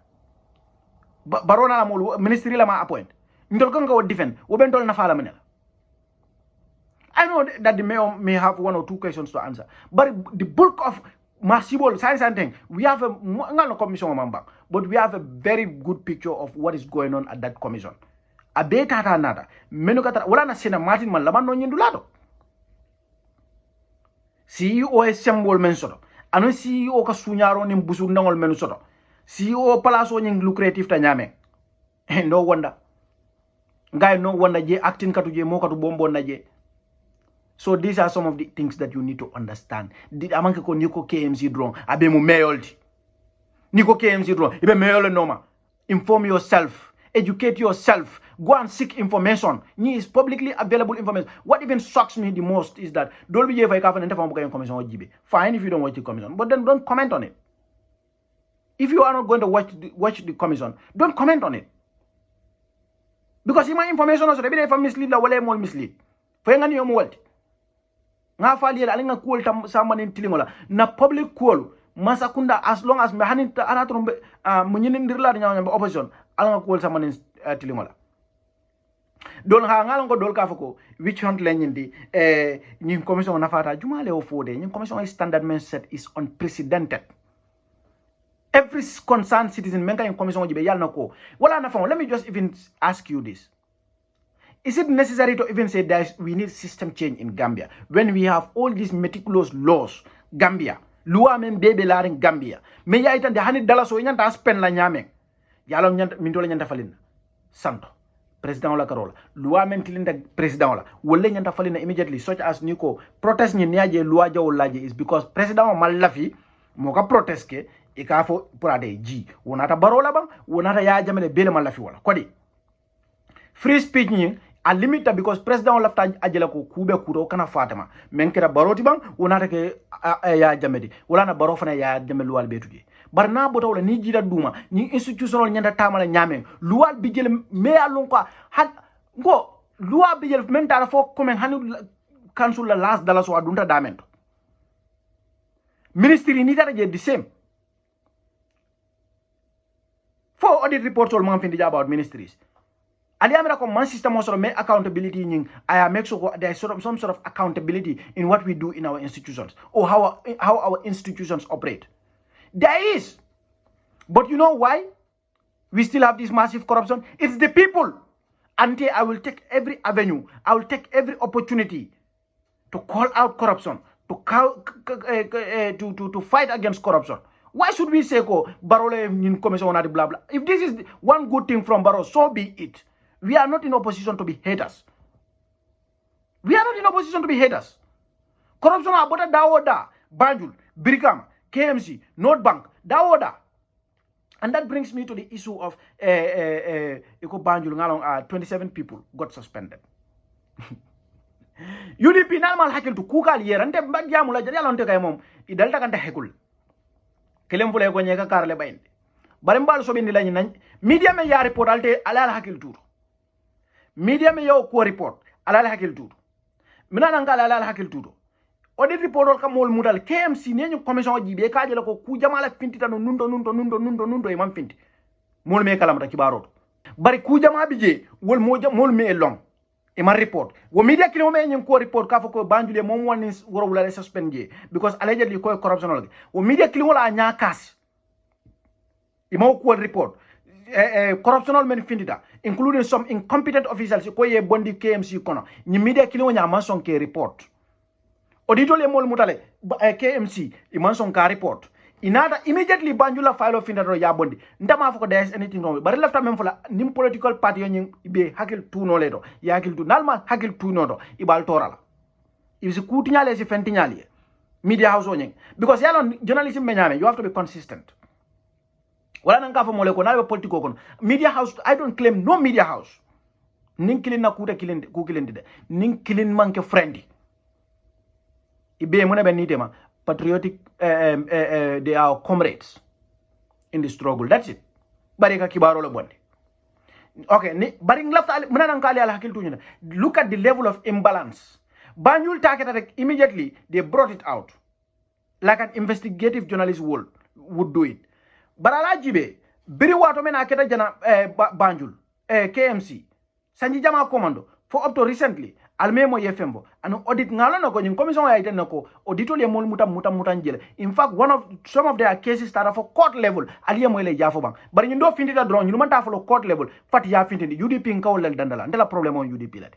barona la mol ministry la ma appoint ndol ko ngo defend wo ben dol na fala menela I know that the mayor may have 1 or 2 questions to answer but the bulk of massible science and thing we have a ngalo commission member but we have a very good picture of what is going on at that commission abeta ta nada menu kata wala na sena Martin man laban no nyindu lado CEO e symbol men soto ano CEO ka sunyaro ni busu ndangol men soto CEO palaso nying lucrative ta nyame no wonder guy no wonder je acting katu je mo katu bombo na je. So these are some of the things that you need to understand. Amanke ko niko KMC drone abe mu mayoldi. Niko KMC drone ibe mayolo noma. Inform yourself, educate yourself, go and seek information. Ni is publicly available information. What even shocks me the most is that don't be if I can't find commission or GB. Fine if you don't watch the commission, but then don't comment on it. If you are not going to watch the commission, don't comment on it. Because my information also maybe if I mislead la wala mo mislead. For ngani yo mo walti. Nga fali la nga cool tam someone in tilingola na public call masakunda as long as me hanin anatrum munyini ndirla nyamba opposition ala nga cool someone in tilingola don ha ngala ngo dol ka fako which hunt lenyindi nyin commission na fata jumale o fode nyin commission standard mindset is unprecedented. Every concerned citizen menga in commission jibe yal nako wala na fam. Let me just even ask you this. Is it necessary to even say that we need system change in Gambia when we have all these meticulous laws? Gambia, lua men bebe laring Gambia. Me ya itan de $100 so nyanta spend la nyame. Yalo nyanta mintola nyanta falina. Santo. President la karola. Lua men tilinda president la. Wole nyanta falina immediately such as niko protest ni niaje lua ja olaje is because president malafi moka protest ke ikafo purade ji. Wonata barola bang, wonata ya jamele bele malafi wala. Kwadi. Free speech ni a limita because president on lafta ajela ko kube kuro kana fatama men kera baroti bang wona take ya jamedi wala na baro fana ya jamel wal betudi barna bota wala ni jida duma ni institutional nyanda tamala nyame luwal bijel me alon ko han go luwa bijel men tara fo comme hanu council la last dala so adunta damento ministry ni tara je the same for audit reports all man findi about ministries ali amira ko man system also make accountability ning I make sure there is some sort of accountability in what we do in our institutions or how our institutions operate. There is, but you know why we still have this massive corruption? It's the people. Until I will take every avenue, I will take every opportunity to call out corruption, to fight against corruption. Why should we say ko Barole in commission blah blah? If this is one good thing from Baro, so be it. We are not in opposition to be haters. We are not in opposition to be haters. Corruption abota dawoda, Banjul, Birikam, KMC, North Bank, dawoda. And that brings me to the issue of Banjul ngalong 27 people got suspended. UDP normal hakil to kukal yer ante bagyamu la jadi alonte kay mom idalta kanta hekul. Kelem fule ko nyeka karle bayin. Barembal so bindi lañi nañ media me ya report alte ala hakil tour. Media me yo ko report ala hakil tour. Mina nanga ala hakil tour. Audit report ka mol mudal KMC neñu commission jibe ka jela ko ku jamala finti tan nundo e man finti. Mol me kalam ta kibaro. Bari ku jama bije wol mol me long. E man report. Wo media kilo me ñen ko report ka ko Banjul mom woni woro wala suspend because allegedly ko corruption lagi. Wo media kilo la nya kas. E mo ko report. Corruptional men findida including some incompetent officials ko ye bondi KMC kono ni media kilo nya man son ke report audito le mol mutale KMC i man son ka report inata immediately Banjula file of finda ya bondi ndama foko there is anything wrong bari lafta même fola nim political party yon be hakil tu no ledo ya hakil tu nalma hakil tu no do ibal torala ibisi kutinyale si fentinyale media house onyen because yalon journalism menyame you have to be consistent. Wala nanga fo mole ko na politiko kon media house I don't claim no media house nin kilin na kuta kilin ku kilin de nin kilin manke friendly ibe mo na ben nitema patriotic they are comrades in the struggle, that's it. Bari ka kibaro la bonde okay ni bari lafta mo na nanga ali al hakil tuñu look at the level of imbalance. Banjul taketa immediately they brought it out like an investigative journalist would do it. Barala jibe biri wato mena keta jana Banjul KMC sanji jama commando for up to recently almemo yefembo an audit ngalo na ko nyim commission ya iten nako audito le mol muta njele. In fact some of their cases start for court level aliye mo le jafo bang bari ndo findita drone ñu manta fa court level fat ya findini UDP ngaw lel dandala ndela problème on UDP la de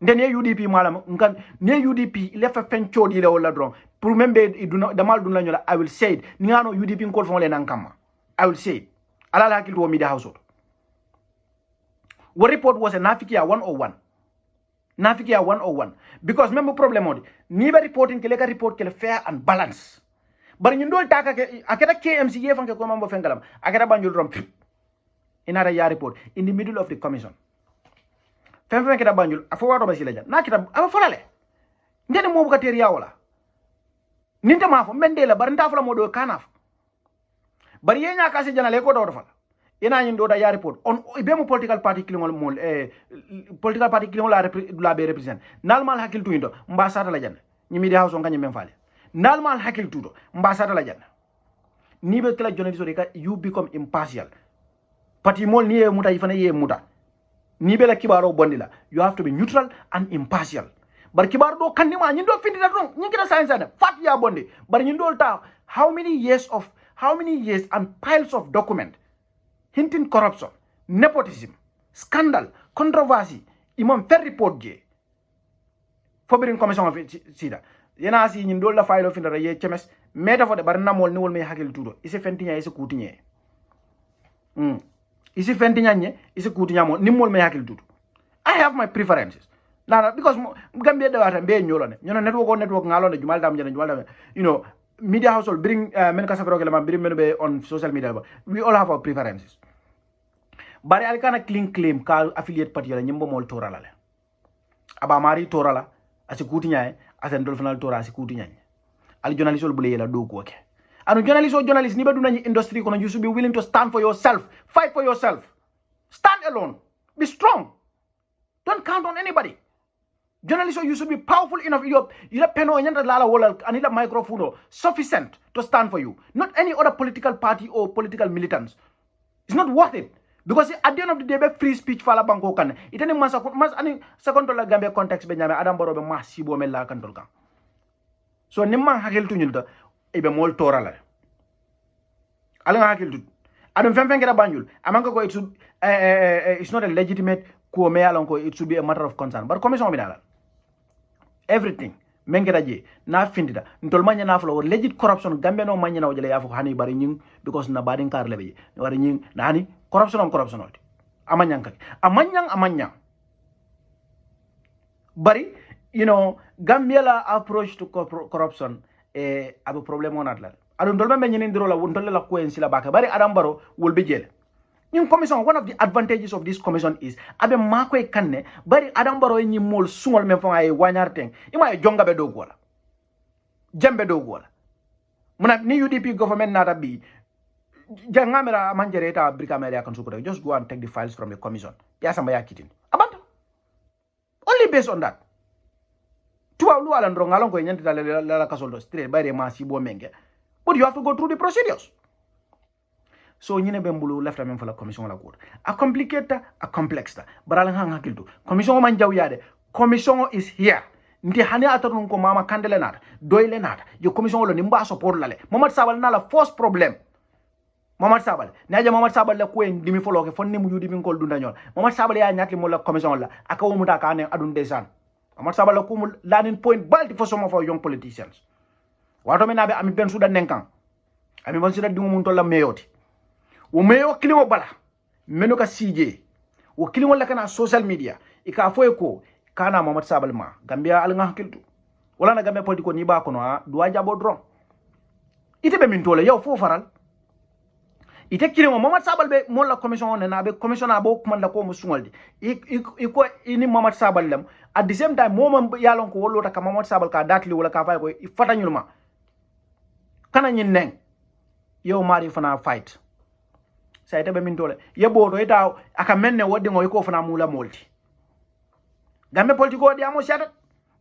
ndene UDP malam ngan ne UDP le fa fen chodi le wala drone pour membe iduna damal dun la nyola I will say it ni ngano UDP ngol fon le nankama I will say it ala la kilto media house what report was a nafikia 101 nafikia 101 because member problem odi ni be reporting ke le ka report ke fair and balance bari ndol taka ke aketa KMC ye fanke ko mambo fengalam aketa Banjul drum inara ya report in the middle of the commission femfe keta Banjul afo wato basila jan na kita afa falale ndene mo buka teriya wala ninta mafo mendela bar nda fala modo kanaf bari yenya kasi jana le ko do fala ina nyin do da ya report on be mo political party kilingol mol political party kilingol la be represent normal hakil tu indo mbasata la jan ni media house ngani mem fale normal hakil tu do mbasata la jan ni be kala journalist ka you become impartial party mol ni e muta ifana ye muta ni be la kibaro bondila you have to be neutral and impartial. Bar kibar do kandima nyi do findi da don nyi kira science ada fat ya bonde bar nyi do ta how many years and piles of document hinting corruption, nepotism, scandal, controversy imam fer report je fobirin commission of sida yena si nyi do la file of finda ye chemes meta fo de bar namol ni wol me hakil tudo ise fentinya ise kutinye isi fentinya nye isi kutinnya mo ni mol me hakil tudo I have my preferences. Now, because Gambia de wata be nyolo ne nyono network ngalo ne jumal dam jana jumal dam media household bring men ka safaro kala bring men be on social media we all have our preferences bari al kana clean claim ka affiliate party la nyimbo mol torala le aba mari torala asi kuti nyaay asen dol final tora asi kuti nyaay al journalist ol bule yela do ko ke anu journalist ni be duna industry kono you should be willing to stand for yourself, fight for yourself, stand alone, be strong, don't count on anybody. Journalists, you should be powerful enough. You peno anyanta lala wala anila microphone sufficient to stand for you. Not any other political party or political militants. It's not worth it. Because at the end of the day, free speech fala banko kan. Itani mas ani second la Gambia context be nyame Adam Barrow be masibo me la kan tolkan. So nimman hakil tu nyulta ibe mol torala. Ala hakil tu. Adam femfen kera banjul. Amanko ko it's not a legitimate ko me alonko it should be a matter of concern. But commission bi dala. Everything mengera je na findida ntol manya na flo legit corruption Gambia no manya na wajale yafu hani bari nying because na badin kar lebe wari nying na hani corruption oti amanyang bari Gambia la approach to corruption abu problem on atla adu ndol membe nyini ndiro la wontolle la ko en sila baka bari Adam Barrow wol be jele ñing commission one of the advantages of this commission is abe makoy kanne bari Adam Barrow ñi mol sungol men fa ay wañarten ima e jonga be do gola jambe do gola muna ni UDP government nata bi jangamera manjere ta bricameria kan suko just go and take the files from the commission ya samba ya kitin abanta only based on that tuwa lu ala ndro ngalon ko ñantita la kasoldo straight bari ma si bo menge but you have to go through the procedures. So nyine be mbulu left men fala commission la court a complicated a complex ta baral hang hakiltu commission man jaw yade commission is here nti hani atorun ko mama kandele nata doyle nata yo commission lo ni mba support lale Momad Sabal na la first problem Momad Sabal naja Momad Sabal la ko en dimi folo ke fonni mu yudi bin kol dunda ñol Momad Sabal ya ñatli mo la commission la aka wo mu ta ka ne adun desan Momad Sabal la ko mu lanin point balti for some of our young politicians wato me nabe ami ben sudan nenkan ami bon sudan dingu mun to la meyoti wo meyo kilimo bala menu ka CJ wo kilimo la kana social media ika foy ko kana Momad Sabal ma Gambia al nga hakiltu wala na Gambia politiko ni ba ko no duwa jabo dron ite be min tole yow fo faral ite kilimo Momad Sabal be mo la commission on na be commission abo kuma la ko mo sungoldi iko ini Momad Sabal lam at the same time mom yalon ko wolota ka Momad Sabal ka datli wala ka fay ko fatanyulma kana nyin neng yow mari fana fight sa ite be min tole yebo do ita aka menne wodi ngoy ko fana mula molti Gambe politiko di amo siata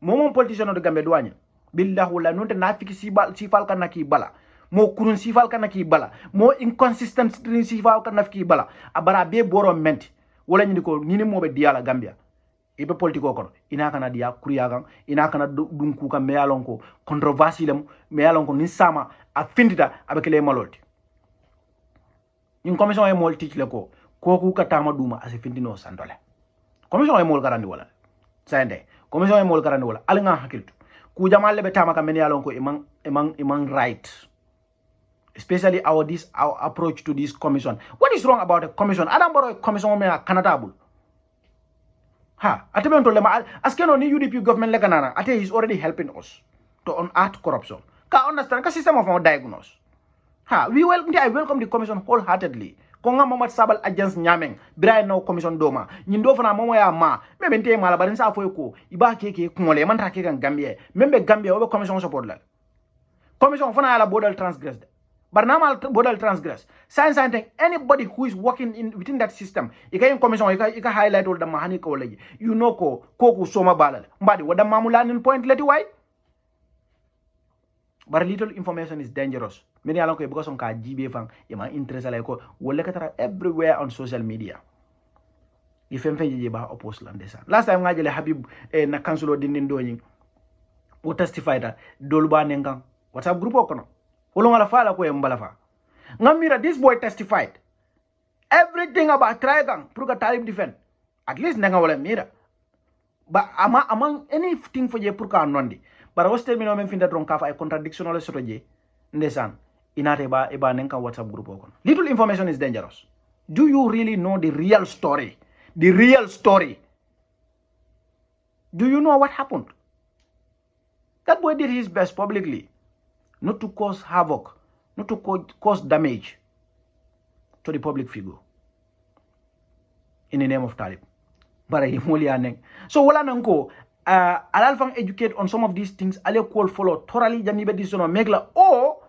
momon politician do Gambe douane billahi wala nonte nafiki sifal kan naki bala mo kurun sifal kan naki bala mo inconsistent sifal kan naki bala abara be boro menti wala nyini ko nini mo be diala Gambia ibe politiko ko ina kana dia kuriya kan ina kana dunku kan meyalon ko controversy lam meyalon ko ni sama a findita abekele malolti in commission e mol teach le ko ku ka tama duma ase findino sandole commission e mol garandi wala sande commission e mol garandi wala al nga hakiltu ku jamal be tama ka men yalon ko imang right especially our approach to this commission. What is wrong about a commission? Adam Barrow commission me kanatable ha atebe to lema askeno ni UDP government le kanana ate is already helping us to unearth corruption ka understand ka system of our diagnose ha I welcome the commission wholeheartedly ko nga Momad Sabal agents nyameng bray no commission doma nyindo fana momo ya ma mebe nte mala barin sa foy ko iba keke ngole man ta ke Gambia membe Gambia obe commission support la commission fana ala bodal transgress barnamal bodal transgress science and anybody who is working within that system ika commission ika highlight all the mahani ko leji ko soma balal mbadi wada mamulanin point leti why. But little information is dangerous. Many along because on ka GB fang yama interest like ko wole katara everywhere on social media. Ifem fe je ba oppose landesa. Last time ngajele Habib na council dindin doñi o testify da dolba nengang WhatsApp group okono. Wolo ngala fala ko mbala fa. Ngamira this boy testified everything about trigang pour ka talib defend. At least nga wala mira. Ba among anything for je pour ka nondi. But was tell me no men finda dron kafa a contradiction ole soto je ndesan inate ba nenka WhatsApp group okon. Little information is dangerous. Do you really know the real story? The real story. Do you know what happened? That boy did his best publicly not to cause havoc, not to cause damage to the public figure. in the name of Talib. So wala nanko alal fang educate on some of these things, ale call follow thoroughly jamibe disono megla or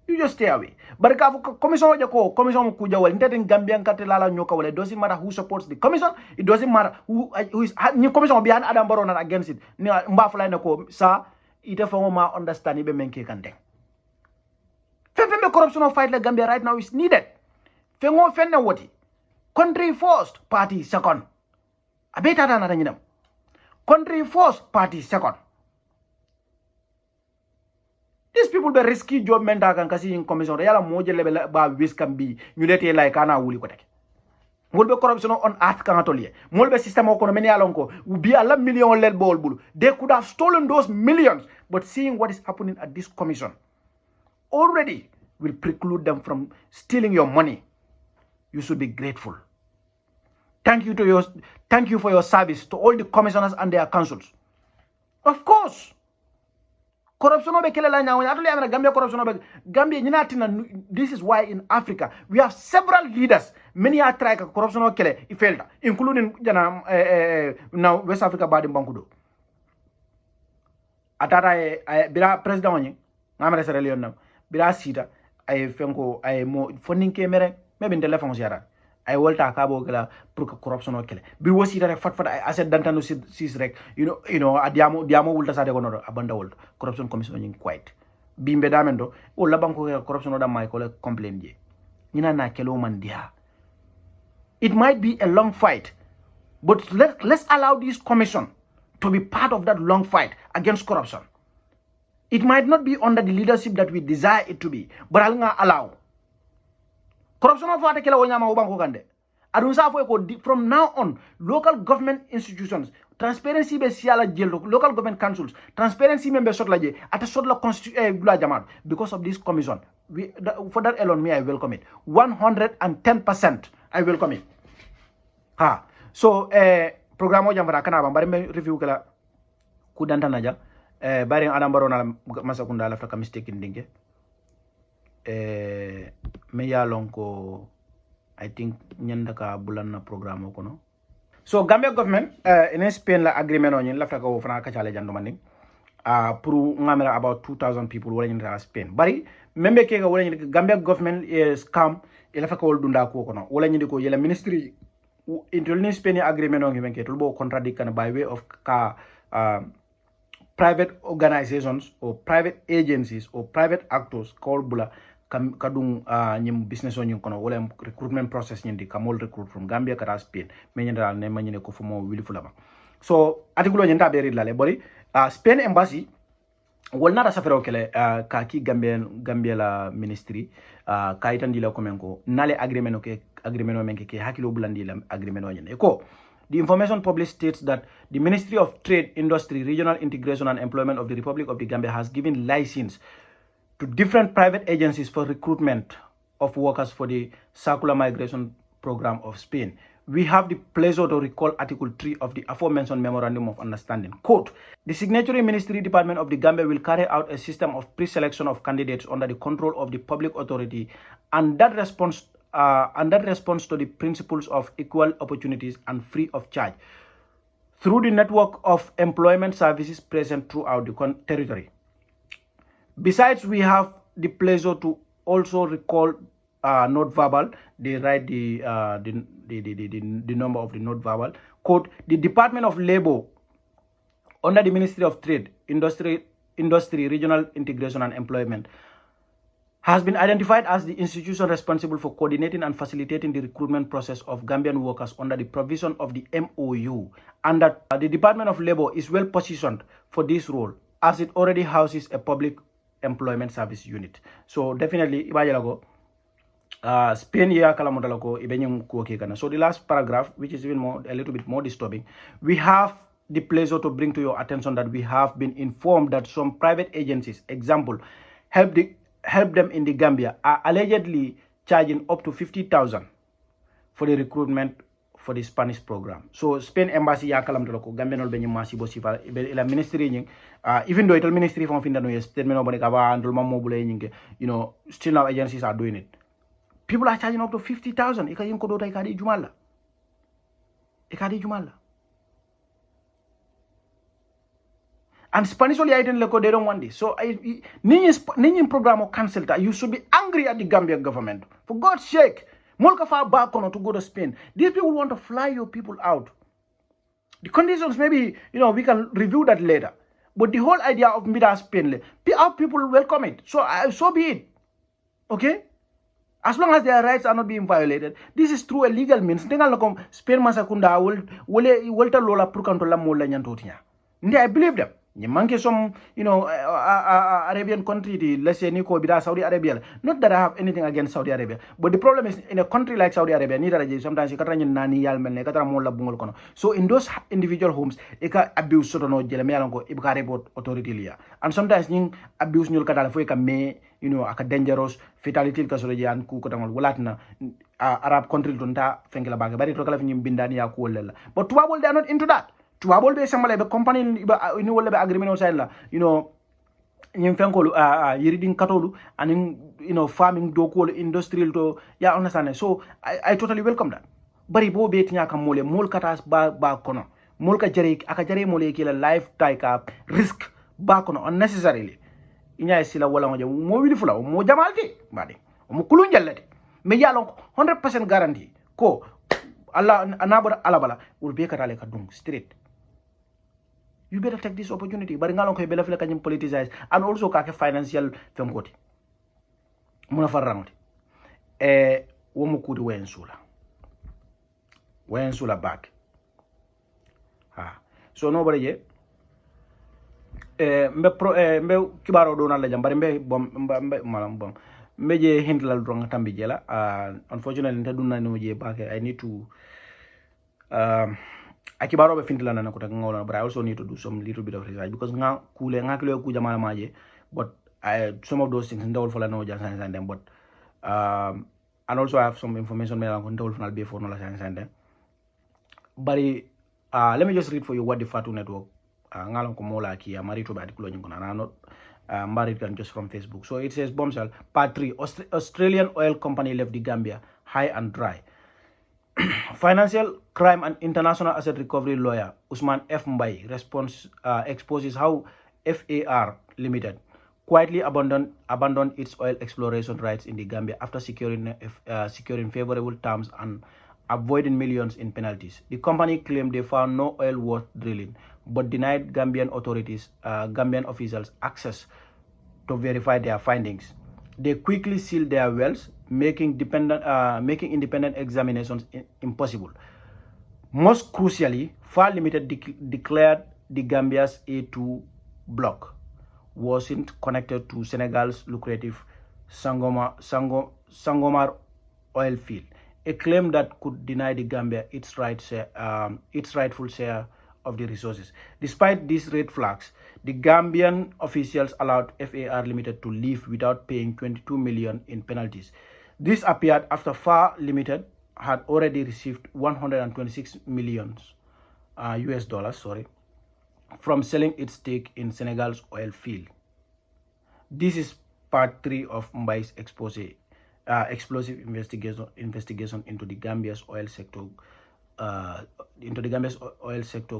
you just stay away. But commission wajako commission kuja wal ndeten Gambian katelala nyoka wal. It doesn't matter who supports the commission. It doesn't matter who is new commission behind Adam Barrow and against it. Mbafla nako sa ite fama understand ibe menke kande. Femme corruption of fight like Gambia right now is needed. Fengo fenne woti. Country first, party second. Abeta na nyinam. Country first, party second. These people be risky job menta kan kasi in commission yala moje level ba wis kan bi ñu lete lay kana wuli ko tek mol be corruption on earth kan atolier mol be system ko no men yalon ko bi ala million lel bol bulu. They could have stolen those millions, but seeing what is happening at this commission already will preclude them from stealing your money. You should be grateful. Thank you for your service to all the commissioners and their councils. Of course. Corruption obe kelela nyawo atuli amena Gambia corruption obe Gambia nyinatina. This is why in Africa we have several leaders. Many are trying corruption obe kele it failed, including now West Africa badi bankudo. Atata bira president onye ngamere Sierra Leone nam bira sita ay fenko ay mo funding ke mere maybe telephone siara ay wolta kabo kala pour que corruption o kele bi wosi rek fat ay asset dantano sis rek you know adiamo wulta sa de ko no abanda wol corruption commission ngi quite bimbe damendo o la banko corruption o da may ko le complain je ñina na kelo man dia. It might be a long fight, but let's allow this commission to be part of that long fight against corruption. It might not be under the leadership that we desire it to be, but I'll allow. Corruption of water from now on, local government institutions, transparency be siala jelo, local government councils, transparency member sotlaje, at a sotla because of this commission. For that alone, me I welcome it. 110% I welcome it. So program o jamara kana bambare me review kala kudanta naja bari Adam Barrow na masakunda la faka mistake ndinge me ya lonko I think nyanda ka bulanna programme ko no. So Gambia government in Spain la agreement on la faka wo fana Kachaa le jando manding pour ngamera about 2000 people wala nyanda Spain bari membe ke wala nyanda Gambia government is scam ila faka wol dunda ko no wala nyindi ko yela ministry internal Spain agreement on ngi to bo contradict kan by way of private organizations or private agencies or private actors called bula kadung nyim business on kono wala recruitment process nyindi kamol recruit from Gambia kata Spain me nyindal ne ma nyine ko fumo wili fulama. So article nyanda be read lale bori Spain embassy wol nata safero kele ka ki Gambia la ministry ka itandi la komenko nale agreement o menke ke hakilo bulandi la agreement o nyene ko. The information published states that the Ministry of Trade, Industry, Regional Integration and Employment of the Republic of the Gambia has given license to different private agencies for recruitment of workers for the Circular Migration Program of Spain. We have the pleasure to recall Article 3 of the aforementioned Memorandum of Understanding. Quote, the signatory ministry department of the Gambia will carry out a system of pre-selection of candidates under the control of the public authority and that responds to the principles of equal opportunities and free of charge through the network of employment services present throughout the territory. Besides, we have the pleasure to also recall note verbal. They write the number of the note verbal. Quote, the Department of Labor under the Ministry of Trade, Industry, Regional Integration and Employment has been identified as the institution responsible for coordinating and facilitating the recruitment process of Gambian workers under the provision of the MOU, and that the Department of Labor is well positioned for this role as it already houses a public employment service unit. So definitely Spain ya kala modalako ibenyum kuoke kana. So the last paragraph, which is even a little bit more disturbing, we have the pleasure to bring to your attention that we have been informed that some private agencies, example, help them in the Gambia, are allegedly charging up to 50,000 for the recruitment for the Spanish program. So Spain embassy ya kalam toloko Gambia nol benyi masi bosifa ila ministry nying even though ital ministry from finda no yes statement no boneka ba andul mammo bule nying, you know, still now agencies are doing it. People are charging up to 50,000 ika yin ko dota ikadi jumala. Ikadi jumala. And Spanish only I didn't they don't want this. So Nini program or cancel that. You should be angry at the Gambian government. For God's sake. Molka far back on to go to Spain. These people want to fly your people out. The conditions, maybe, we can review that later. But the whole idea of Mida Spain, our people welcome it. So be it. Okay? As long as their rights are not being violated, this is through a legal means. Spain masakunda will lola prukantola mola nyantotia. I believe them. You monkey some, Arabian country, let's say Nico Bida, Saudi Arabia. Not that I have anything against Saudi Arabia, but the problem is in a country like Saudi Arabia, sometimes you can't nani yalmen, mola bungol. So in those individual homes, you can abuse sotono jelemelango, ibkareport authority lia. And sometimes you abuse nyul katala me, aka dangerous, fatality kasolojian ku kotangal walatna Arab country tunta fenkela baga bari to kala finyim bindani ya kuolela. But Tuabol, they are not into that. Tuabol be sambale be company ni wala be agreement on la nyim fenkolu yiriding katolu and farming dokol industrial to ya understand. So I totally welcome that. Bari bo be tinya kam mole mol katas ba kono mol ka jare aka jare mole kila life taika risk ba kono unnecessarily inya sila wala mo wili fula mo jamalti bade mo kulun jallati me yalon 100% guarantee ko Allah anabara alabala will be katale ka dung straight. You better take this opportunity. But ngalong ko bela fela kanyim politicize and also kake financial femkoti. Muna farrangote. Womu kudi wensula. Wensula back. So nobody ye. Mbe kibaro dona la jambari mbe malam bom. Mbe je hindlal drong tambi jela. Unfortunately nta dunna no je back. I need to akibaro be findilana na kutaka ngawla, but I also need to do some little bit of research because nga kilo ku jamana maje, but some of those things ndawol fala no jansan sande, but and also I have some information me on ndawol fala be for no la sande. But let me just read for you what the Fatu Network ngalon ko mola ki amari to be article nyiko na not married can just from Facebook. So it says bombshell part 3 Australian oil company left the Gambia high and dry. Financial crime and international asset recovery lawyer Usman F. Mbai exposes how FAR Limited quietly abandoned its oil exploration rights in the Gambia after securing favorable terms and avoiding millions in penalties. The company claimed they found no oil worth drilling, but denied Gambian officials access to verify their findings. They quickly sealed their wells, making independent examinations impossible. Most crucially, FAR Limited declared the Gambia's A2 block wasn't connected to Senegal's lucrative Sangomar oil field, a claim that could deny the Gambia its rightful share of the resources. Despite these red flags, the Gambian officials allowed FAR Limited to leave without paying 22 million in penalties. This appeared after FAR Limited had already received 126 million US dollars, from selling its stake in Senegal's oil field. This is part 3 of Mbai's explosive investigation into the Gambia's oil sector,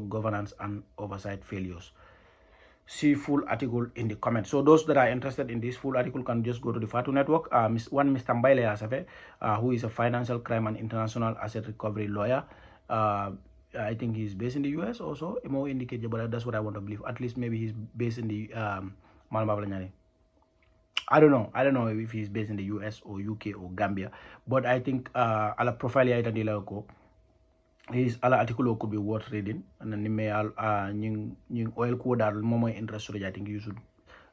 governance and oversight failures. See full article in the comments. So those that are interested in this full article can just go to the Fatu Network. One Mr. Mbaile Asafe, who is a financial crime and international asset recovery lawyer. I think he's based in the US also. More indicated, but that's what I want to believe. At least maybe he's based in the Malmabanyani. I don't know if he's based in the US or UK or Gambia. But I think ala profile ya itandila his ala article could be worth reading, and then nying oil code are more interested. I think you should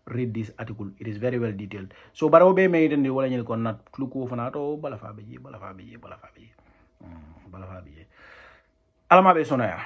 read this article. It is very well detailed. So barobe made in the wala nyil kon nat kluko fanato balafabi alama be sonaya